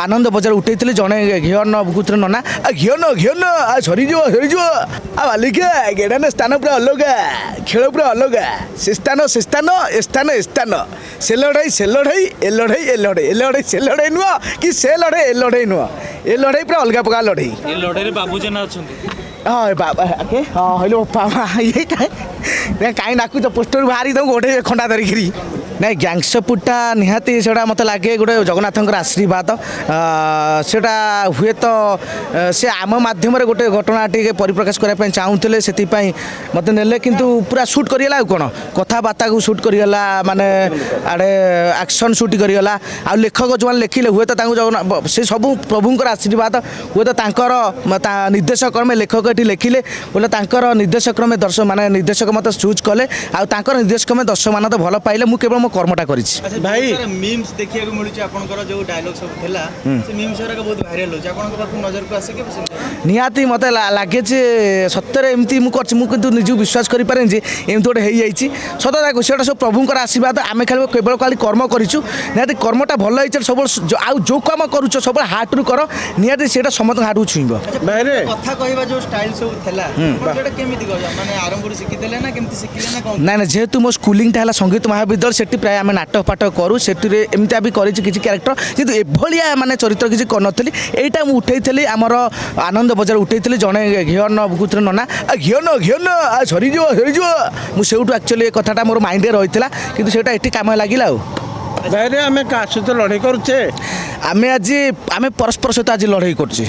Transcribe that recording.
ଆନନ୍ଦ ବଜାର ଉଠେଇଥିଲେ ଜଣେ ଘିଅନ ବୁକୁଥିଲେ ନନା ଘିଅନ ଘିଅନ ସରିଯିବ ସରିଯିବ ବାଲିକା ଗେଡ଼ାନା ସ୍ଥାନ ପୁରା ଅଲଗା ଖେଳ ପୁରା ଅଲଗା ସେ ସ୍ଥାନ ଏ ସ୍ଥାନ ଏ ସ୍ଥାନ ସେ ଲଢ଼େଇ ଏ ଲଢ଼େଇ ଏ ଲଢ଼େଇ ଏ ଲଢ଼େଇ ସେ ଲଢ଼େଇ ନୁହଁ କି ସେ ଲଢ଼େଇ ଏ ଲଢ଼େଇ ନୁହଁ ଏ ଲଢ଼େଇ ପୁରା ଅଲଗା ପ୍ରକାର ଲଢ଼େଇ ଏ ଲଢ଼େଇରେ ବାବୁଜେନା ଅଛନ୍ତି। ହଁ ବାବା ଆକେ ହଁ ହଇଲୋ ବାବା ଇଏ କାହିଁ ଡାକୁଛ ପୋଷ୍ଟର ବାହାରି ତାଙ୍କୁ ଗୋଟେ ଖଣ୍ଡା ଧରିକିରି ନାଇଁ ଗ୍ୟାଙ୍ଗସପୁରଟା ନିହାତି ସେଟା ମୋତେ ଲାଗେ ଗୋଟେ ଜଗନ୍ନାଥଙ୍କର ଆଶୀର୍ବାଦ ସେଟା ହୁଏତ ସେ ଆମ ମାଧ୍ୟମରେ ଗୋଟେ ଘଟଣା ଟିକେ ପରିପ୍ରକାଶ କରିବା ପାଇଁ ଚାହୁଁଥିଲେ ସେଥିପାଇଁ ମୋତେ ନେଲେ କିନ୍ତୁ ପୁରା ସୁଟ୍ କରିଗଲା ଆଉ କ'ଣ କଥାବାର୍ତ୍ତାକୁ ସୁଟ୍ କରିଗଲା ମାନେ ଆଡ଼େ ଆକ୍ସନ୍ ସୁଟ୍ କରିଗଲା ଆଉ ଲେଖକ ଯେଉଁମାନେ ଲେଖିଲେ ହୁଏତ ତାଙ୍କୁ ସେ ସବୁ ପ୍ରଭୁଙ୍କର ଆଶୀର୍ବାଦ ହୁଏତ ତାଙ୍କର ନିର୍ଦ୍ଦେଶ କ୍ରମେ ଲେଖକ ଏଠି ଲେଖିଲେ ବୋଲେ ତାଙ୍କର ନିର୍ଦ୍ଦେଶ କ୍ରମେ ମାନେ ନିର୍ଦ୍ଦେଶକ ମୋତେ ଚୁଜ୍ କଲେ ଆଉ ତାଙ୍କର ନିର୍ଦ୍ଦେଶ କ୍ରମେ ଦର୍ଶକମାନେ ତ ଭଲ ପାଇଲେ ମୁଁ କେବଳ ମୋ କର୍ମଟା କରିଛି। ଭାଇ ମିମ୍ସ ଦେଖିବାକୁ ମିଳୁଛି ଆପଣଙ୍କର ଯେଉଁ ଡାୟଲଗ ସବୁ ଥିଲା ସେ ମିମ୍ସ ଗୁଡ଼ାକ ବହୁତ ଭାଇରାଲ ହେଉଛି ଆପଣଙ୍କ ପାଖକୁ ନଜରକୁ ଆସେ କେବେ ନିହାତି ମୋତେ ଲାଗେ ଯେ ସତରେ ଏମିତି ମୁଁ କରିଛି ମୁଁ କିନ୍ତୁ ନିଜକୁ ବିଶ୍ୱାସ କରିପାରେନି ଯେ ଏମିତି ଗୋଟେ ହେଇଯାଇଛି ସତ ଦେଖୁ ସେଟା ସବୁ ପ୍ରଭୁଙ୍କର ଆଶୀର୍ବାଦ ଆମେ କେବଳ ଖାଲି କର୍ମ କରିଛୁ ନିହାତି କର୍ମଟା ଭଲ ହେଇଛି ସବୁବେଳେ ଆଉ ଯେଉଁ କାମ କରୁଛ ସବୁବେଳେ ହାର୍ଟରୁ କର ନିହାତି ସେଇଟା ସମସ୍ତଙ୍କ ହାର୍ଟକୁ ଛୁଇଁବ। କଥା କହିବା ଯେଉଁ ଷ୍ଟାଇଲ ସବୁ ଥିଲା ସେଟା କେମିତି ମାନେ ଆରମ୍ଭରୁ ଶିଖିଥିଲେ ନା କେମିତି ଶିଖିଲେ ନା କ'ଣ? ନାଇଁ ଯେହେତୁ ମୋ ସ୍କୁଲିଂଟା ହେଲା ସଙ୍ଗୀତ ମହାବିଦ୍ୟାଳୟ ସେଠି ପ୍ରାୟ ଆମେ ନାଟକ ପାଠ କରୁ ସେଥିରେ ଏମିତିଆ ବି କରିଛି କିଛି କ୍ୟାରେକ୍ଟର କିନ୍ତୁ ଏଭଳିଆ ମାନେ ଚରିତ୍ର କିଛି କରିନଥିଲି ଏଇଟା ମୁଁ ଉଠେଇଥିଲି ଆମର ଆନନ୍ଦ ବଜାର ଉଠେଇଥିଲି ଜଣେ ଘିଅନ ବୁକୁଥିଲେ ନନା ଘିଅନ ଘିଅନ ସରିଯିବ ସରିଯିବ ମୁଁ ସେଇଠୁ ଆକ୍ଚୁଆଲି ଏ କଥାଟା ମୋର ମାଇଣ୍ଡରେ ରହିଥିଲା କିନ୍ତୁ ସେଇଟା ଏଠି କାମ ଲାଗିଲା ଆଉ ଭାଇରେ ଆମେ କାହା ସହିତ ଲଢ଼େଇ କରୁଛେ ଆମେ ପରସ୍ପର ସହିତ ଆଜି ଲଢ଼େଇ କରୁଛେ।